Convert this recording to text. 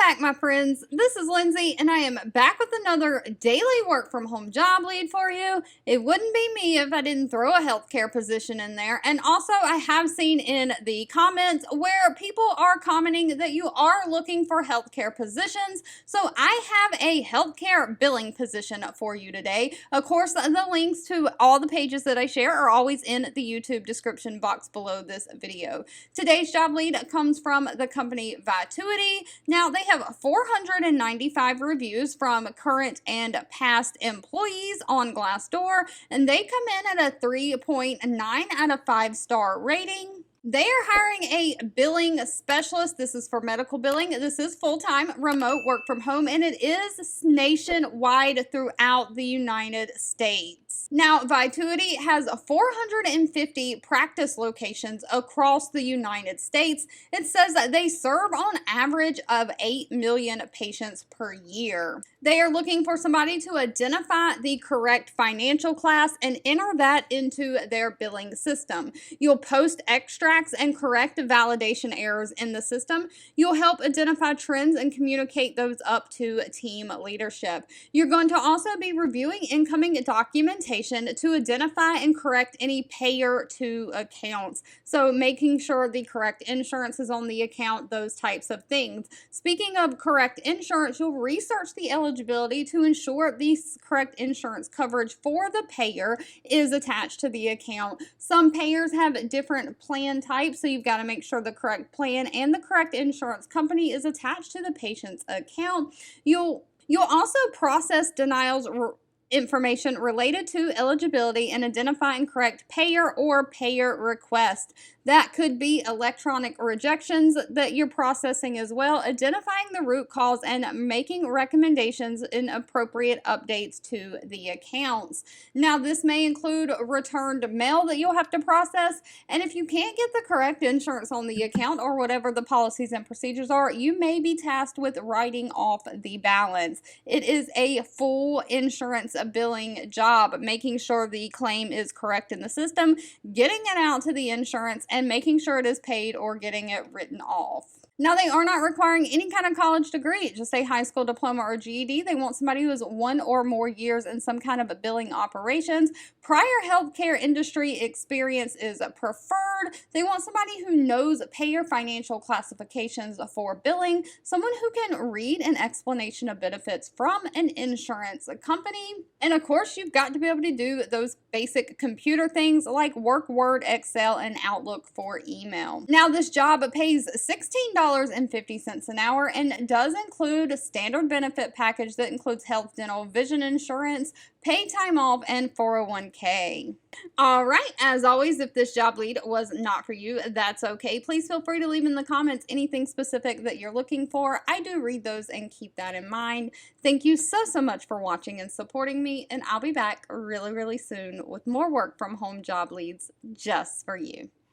back, my friends. This is Lindsay, and I am back with another daily work from home job lead for you. It wouldn't be me if I didn't throw a healthcare position in there. And also, I have seen in the comments where people are commenting that you are looking for healthcare positions. So I have a healthcare billing position for you today. Of course, the links to all the pages that I share are always in the YouTube description box below this video. Today's job lead comes from the company Vitutiy. Now, they have 495 reviews from current and past employees on Glassdoor, and they come in at a 3.9 out of 5-star rating. They are hiring a billing specialist. This is for medical billing. This is full-time remote work from home, and it is nationwide throughout the United States. Now, Vitutiy has 450 practice locations across the United States. It says that they serve on average of 8 million patients per year. They are looking for somebody to identify the correct financial class and enter that into their billing system. You'll post extracts and correct validation errors in the system. You'll help identify trends and communicate those up to team leadership. You're going to also be reviewing incoming documentation to identify and correct any payer to accounts. So making sure the correct insurance is on the account, those types of things. Speaking of correct insurance, you'll research the eligibility to ensure the correct insurance coverage for the payer is attached to the account. Some payers have different plan types, so you've got to make sure the correct plan and the correct insurance company is attached to the patient's account. You'll also process denials information related to eligibility and identify and correct payer or payer request. That could be electronic rejections that you're processing as well, identifying the root cause and making recommendations in appropriate updates to the accounts. Now, this may include returned mail that you'll have to process, and if you can't get the correct insurance on the account or whatever the policies and procedures are, you may be tasked with writing off the balance. It is a full insurance billing job, making sure the claim is correct in the system, getting it out to the insurance, and making sure it is paid or getting it written off. Now, they are not requiring any kind of college degree, just a high school diploma or GED. They want somebody who has 1 or more years in some kind of billing operations. Prior healthcare industry experience is preferred. They want somebody who knows payer financial classifications for billing, someone who can read an explanation of benefits from an insurance company. And of course, you've got to be able to do those basic computer things like work Word, Excel, and Outlook for email. Now, this job pays $16.50 an hour and does include a standard benefit package that includes health, dental, vision insurance, paid time off, and 401k. All right, as always, if this job lead was not for you, that's okay. Please feel free to leave in the comments anything specific that you're looking for. I do read those and keep that in mind. Thank you so much for watching and supporting me, and I'll be back really soon with more work from home job leads just for you.